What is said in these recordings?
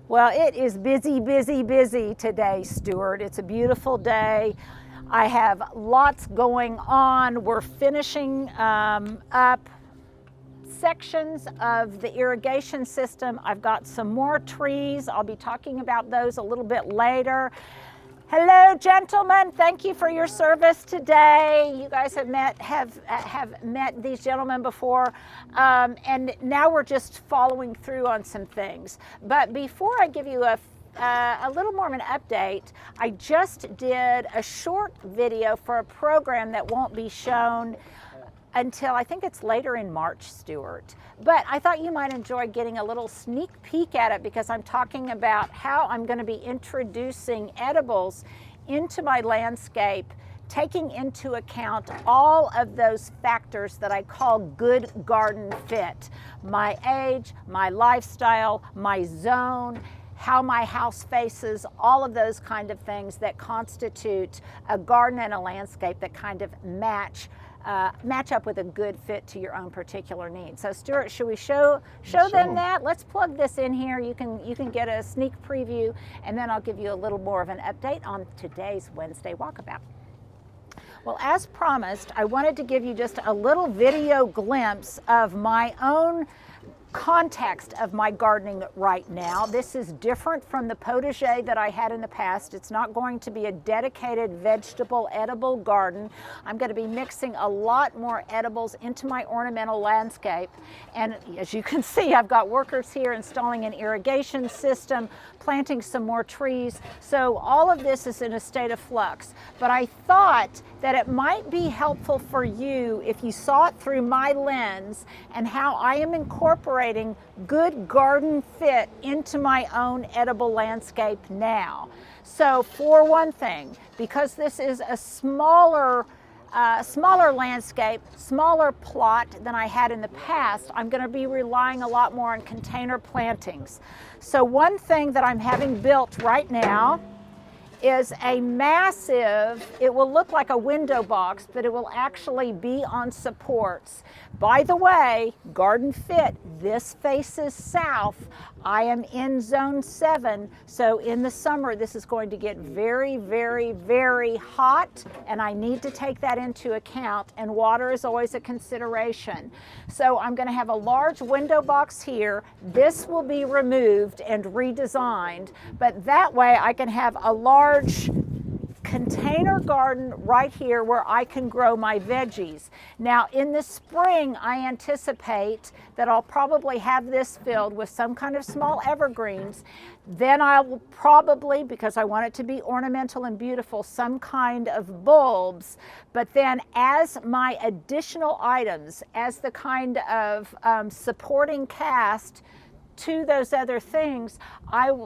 Well, it is busy, busy, busy today, Stuart. It's a beautiful day. I have lots going on. We're finishing up sections of the irrigation system. I've got some more trees. I'll be talking about those a little bit later. Hello, gentlemen. Thank you for your service today. You guys have met these gentlemen before, and now we're just following through on some things. But before I give you a little more of an update, I just did a short video for a program that won't be shown until I think it's later in March, Stuart. But I thought you might enjoy getting a little sneak peek at it because I'm talking about how I'm going to be introducing edibles into my landscape, taking into account all of those factors that I call good garden fit. My age, my lifestyle, my zone, how my house faces, all of those kind of things that constitute a garden and a landscape that kind of match up with a good fit to your own particular needs. So Stuart, should we show them that? Let's plug this in here. You can get a sneak preview, and then I'll give you a little more of an update on today's Wednesday Walkabout. Well, as promised, I wanted to give you just a little video glimpse of my own context of my gardening right now. This is different from the potager that I had in the past. It's not going to be a dedicated vegetable edible garden. I'm going to be mixing a lot more edibles into my ornamental landscape. And as you can see, I've got workers here installing an irrigation system, planting some more trees. So all of this is in a state of flux. But I thought that it might be helpful for you if you saw it through my lens and how I am incorporating good garden fit into my own edible landscape now. So for one thing, because this is a smaller landscape, smaller plot than I had in the past, I'm going to be relying a lot more on container plantings. So one thing that I'm having built right now is a massive, it will look like a window box, but it will actually be on supports. By the way, garden fit, this faces south. I am in zone 7, so in the summer this is going to get very, very, very hot, and I need to take that into account, and water is always a consideration. So I'm going to have a large window box here. This will be removed and redesigned, but that way I can have a large container garden right here where I can grow my veggies. Now in the spring, I anticipate that I'll probably have this filled with some kind of small evergreens. Then I will probably, because I want it to be ornamental and beautiful, some kind of bulbs. But then as my additional items, as the kind of supporting cast to those other things,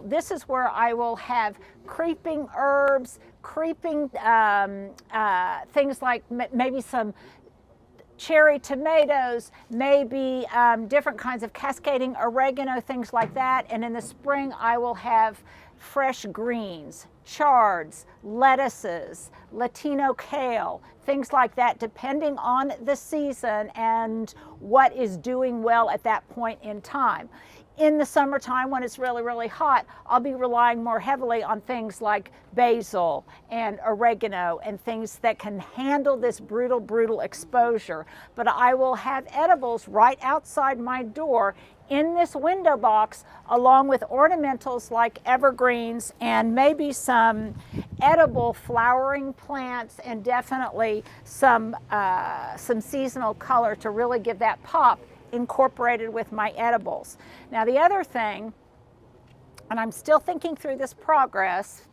this is where I will have creeping herbs, creeping things like maybe some cherry tomatoes, maybe different kinds of cascading oregano, things like that. And in the spring, I will have fresh greens, chards, lettuces, Latino kale, things like that, depending on the season and what is doing well at that point in time. In the summertime, when it's really, really hot, I'll be relying more heavily on things like basil and oregano and things that can handle this brutal exposure. But I will have edibles right outside my door in this window box, along with ornamentals like evergreens and maybe some edible flowering plants, and definitely some seasonal color to really give that pop, incorporated with my edibles. Now the other thing, and I'm still thinking through this process,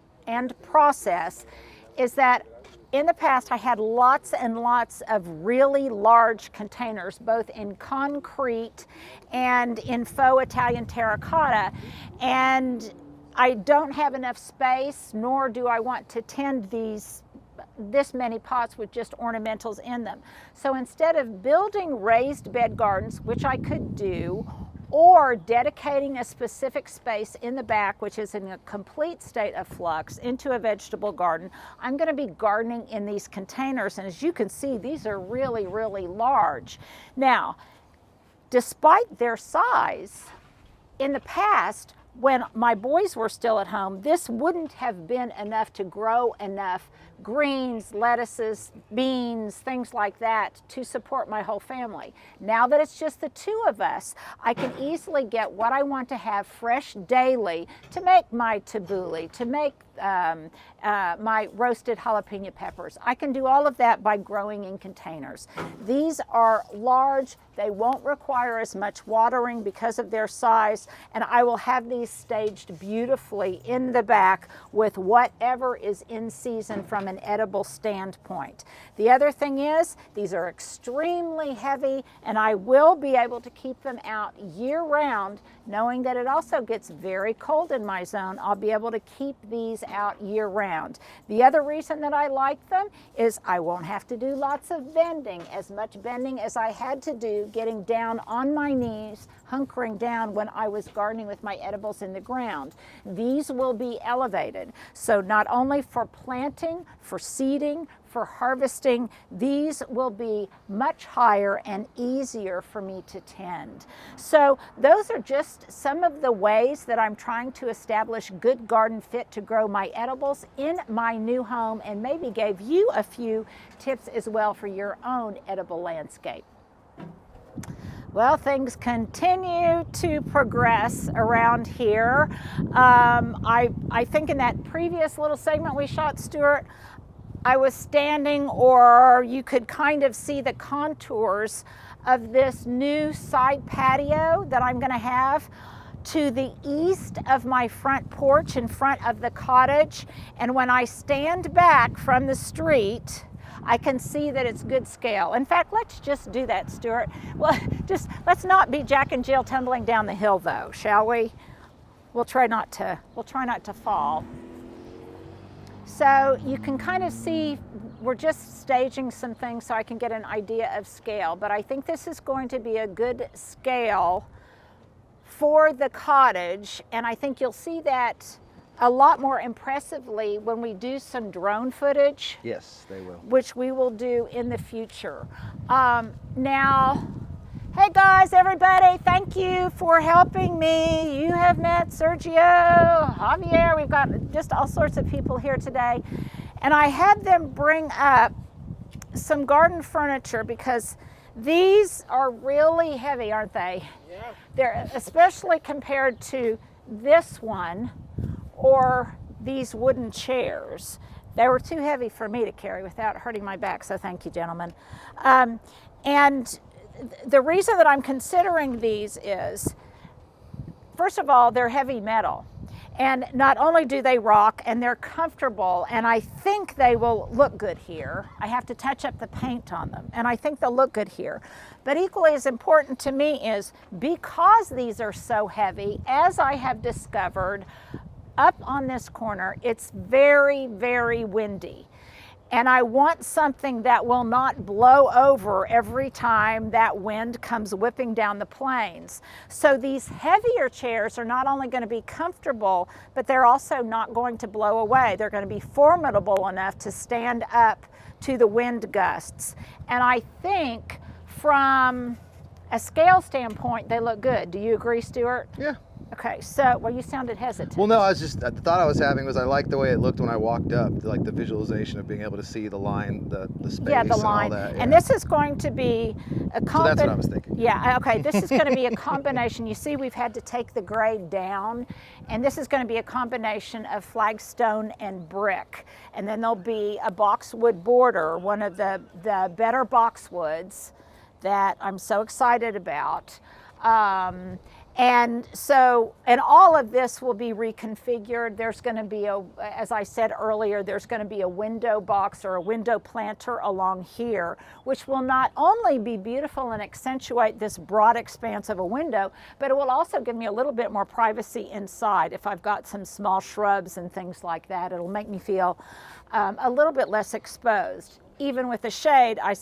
is that in the past I had lots and lots of really large containers, both in concrete and in faux Italian terracotta, and I don't have enough space, nor do I want to tend this many pots with just ornamentals in them. So instead of building raised bed gardens, which I could do, or dedicating a specific space in the back, which is in a complete state of flux, into a vegetable garden, I'm going to be gardening in these containers. And as you can see, these are really, really large. Now, despite their size, in the past, when my boys were still at home, this wouldn't have been enough to grow enough greens, lettuces, beans, things like that to support my whole family. Now that it's just the two of us, I can easily get what I want to have fresh daily to make my tabbouleh, to make my roasted jalapeno peppers. I can do all of that by growing in containers. These are large. They won't require as much watering because of their size, and I will have these staged beautifully in the back with whatever is in season from an edible standpoint. The other thing is, these are extremely heavy, and I will be able to keep them out year-round, knowing that it also gets very cold in my zone. I'll be able to keep these out year-round. The other reason that I like them is I won't have to do lots of bending, as much bending as I had to do getting down on my knees, hunkering down when I was gardening with my edibles in the ground. These will be elevated. So not only for planting, for seeding, for harvesting, these will be much higher and easier for me to tend. So those are just some of the ways that I'm trying to establish good garden fit to grow my edibles in my new home, and maybe gave you a few tips as well for your own edible landscape. Well, things continue to progress around here. I think in that previous little segment we shot, Stuart, I was standing, or you could kind of see the contours of this new side patio that I'm going to have to the east of my front porch in front of the cottage. And when I stand back from the street, I can see that it's good scale. In fact, let's just do that, Stuart. Well, just let's not be Jack and Jill tumbling down the hill, though, shall we? We'll try not to fall. So you can kind of see we're just staging some things so I can get an idea of scale. But I think this is going to be a good scale for the cottage, and I think you'll see that a lot more impressively when we do some drone footage. Yes, they will. Which we will do in the future. Now, hey guys, everybody, thank you for helping me. You have met Sergio, Javier, we've got just all sorts of people here today. And I had them bring up some garden furniture because these are really heavy, aren't they? Yeah. They're especially compared to this one or these wooden chairs. They were too heavy for me to carry without hurting my back, so thank you, gentlemen. And the reason that I'm considering these is, first of all, they're heavy metal. And not only do they rock, and they're comfortable, and I think they will look good here. I have to touch up the paint on them, and I think they'll look good here. But equally as important to me is, because these are so heavy, as I have discovered, up on this corner, it's very, very windy. And I want something that will not blow over every time that wind comes whipping down the plains. So these heavier chairs are not only going to be comfortable, but they're also not going to blow away. They're going to be formidable enough to stand up to the wind gusts. And I think from a scale standpoint, they look good. Do you agree, Stuart? Yeah. Okay, so, well, you sounded hesitant. Well, no, the thought I was having was I liked the way it looked when I walked up, like the visualization of being able to see the line, the space, yeah, the line. And all that. Yeah. And this is going to be a So that's what I was thinking. Yeah, okay, this is going to be a combination. You see, we've had to take the grade down, and this is going to be a combination of flagstone and brick. And then there'll be a boxwood border, one of the better boxwoods that I'm so excited about. And all of this will be reconfigured. There's going to be as I said earlier, there's going to be a window box or a window planter along here, which will not only be beautiful and accentuate this broad expanse of a window, but it will also give me a little bit more privacy inside. If I've got some small shrubs and things like that, it'll make me feel a little bit less exposed. Even with the shade, I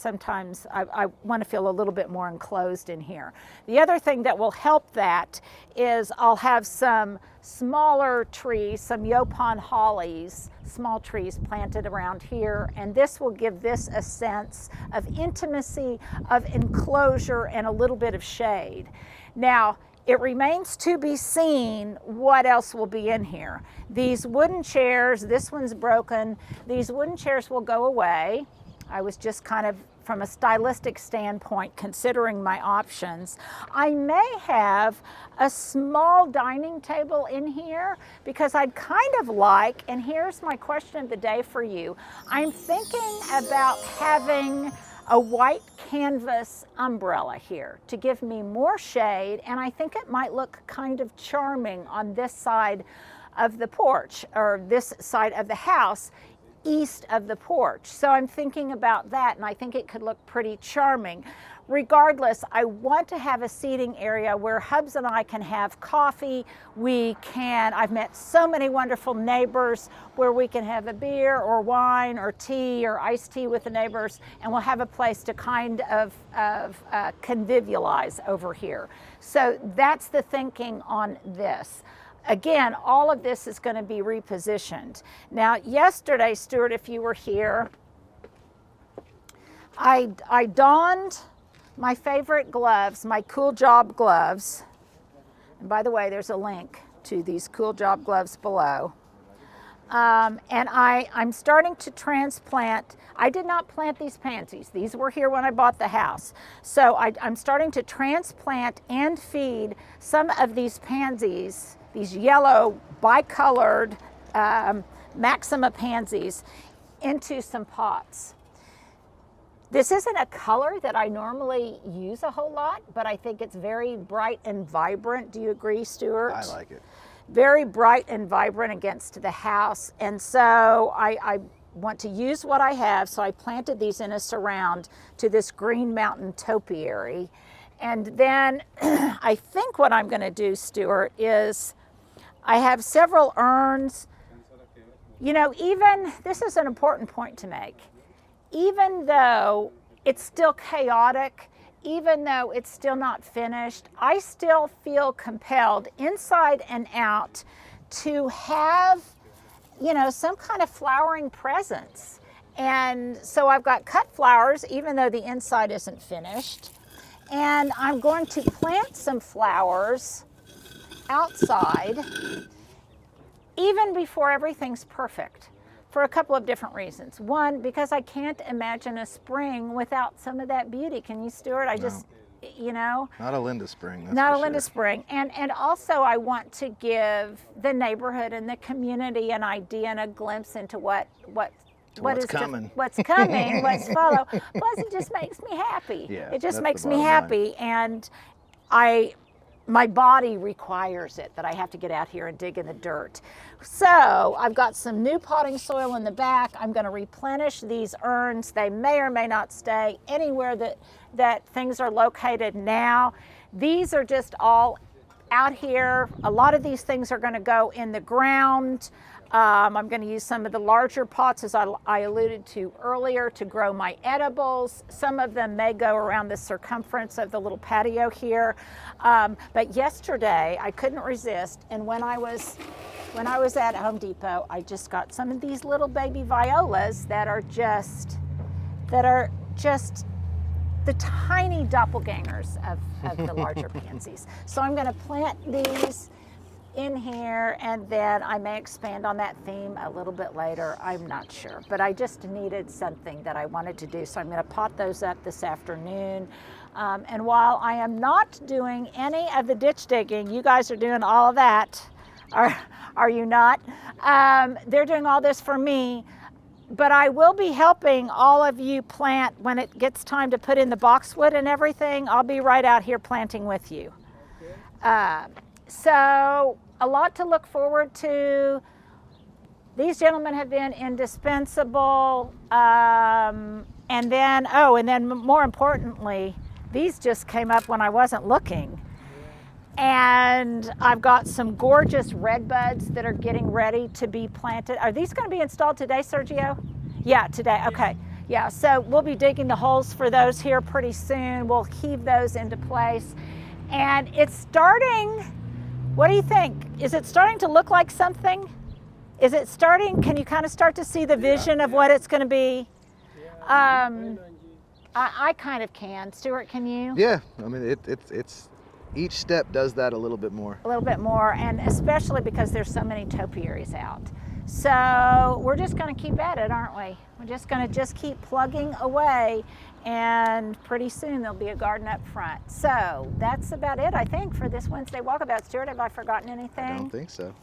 want to feel a little bit more enclosed in here. The other thing that will help that is I'll have some smaller trees, some Yopon hollies, small trees planted around here, and this will give this a sense of intimacy, of enclosure, and a little bit of shade. Now, it remains to be seen what else will be in here. These wooden chairs, this one's broken. These wooden chairs will go away. I was just kind of, from a stylistic standpoint, considering my options. I may have a small dining table in here because I'd kind of like, and here's my question of the day for you. I'm thinking about having a white canvas umbrella here to give me more shade, and I think it might look kind of charming on this side of the porch, or this side of the house, east of the porch. So I'm thinking about that, and I think it could look pretty charming. Regardless, I want to have a seating area where Hubs and I can have coffee. I've met so many wonderful neighbors where we can have a beer or wine or tea or iced tea with the neighbors, and we'll have a place to kind of convivialize over here. So that's the thinking on this. Again, all of this is going to be repositioned. Now, yesterday, Stuart, if you were here, I donned my favorite gloves, my Cool Job gloves. And by the way, there's a link to these Cool Job gloves below. And I'm starting to transplant. I did not plant these pansies. These were here when I bought the house. So I'm starting to transplant and feed some of these pansies, these yellow bicolored Maxima pansies, into some pots. This isn't a color that I normally use a whole lot, but I think it's very bright and vibrant. Do you agree, Stuart? I like it. Very bright and vibrant against the house. And so I want to use what I have. So I planted these in a surround to this Green Mountain topiary. And then I think what I'm going to do, Stuart, is I have several urns. You know, even, this is an important point to make. Even though it's still chaotic, even though it's still not finished, I still feel compelled, inside and out, to have, you know, some kind of flowering presence. And so I've got cut flowers, even though the inside isn't finished. And I'm going to plant some flowers outside, even before everything's perfect, for a couple of different reasons. One, because I can't imagine a spring without some of that beauty. Can you, Stuart? I just, you know. Not a Linda spring. That's not a for Linda sure. spring. And also I want to give the neighborhood and the community an idea and a glimpse into what's coming, what's follow. Plus, it just makes me happy. Yeah, it just that's makes the me bottom happy, and my body requires it, that I have to get out here and dig in the dirt. So I've got some new potting soil in the back. I'm going to replenish these urns. They may or may not stay anywhere that things are located now. These are just all out here. A lot of these things are going to go in the ground. I'm going to use some of the larger pots, as I alluded to earlier, to grow my edibles. Some of them may go around the circumference of the little patio here. But yesterday I couldn't resist, and when I was at Home Depot, I just got some of these little baby violas that are just the tiny doppelgangers of the larger pansies. So I'm going to plant these in here, and then I may expand on that theme a little bit later. I'm not sure, but I just needed something that I wanted to do, so I'm going to pot those up this afternoon. And while I am not doing any of the ditch digging, you guys are doing all of that. Are you not? They're doing all this for me, but I will be helping all of you plant when it gets time to put in the boxwood and everything. I'll be right out here planting with you. So a lot to look forward to. These gentlemen have been indispensable. And then more importantly, these just came up when I wasn't looking. And I've got some gorgeous red buds that are getting ready to be planted. Are these going to be installed today, Sergio? Yeah, today. Okay. Yeah, so we'll be digging the holes for those here pretty soon. We'll heave those into place. And it's starting, what do you think? Is it starting to look like something? Is it starting, can you kind of start to see the vision of what it's going to be? I kind of can. Stuart, can you? Yeah, I mean, it's Each step does that a little bit more. A little bit more, and especially because there's so many topiaries out. So we're just going to keep at it, aren't we? We're just going to keep plugging away, and pretty soon there'll be a garden up front. So that's about it, I think, for this Wednesday Walkabout. Stuart, have I forgotten anything? I don't think so.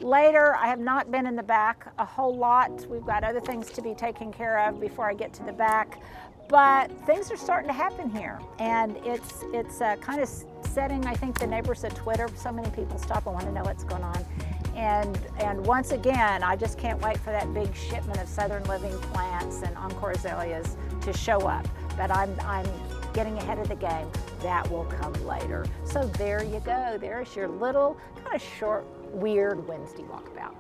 Later, I have not been in the back a whole lot. We've got other things to be taken care of before I get to the back. But things are starting to happen here, and it's kind of setting, I think, the neighbors at Twitter. So many people stop and want to know what's going on. And once again, I just can't wait for that big shipment of Southern Living plants and Encore azaleas to show up. But I'm getting ahead of the game. That will come later. So there you go. There's your little kind of short, weird Wednesday Walkabout.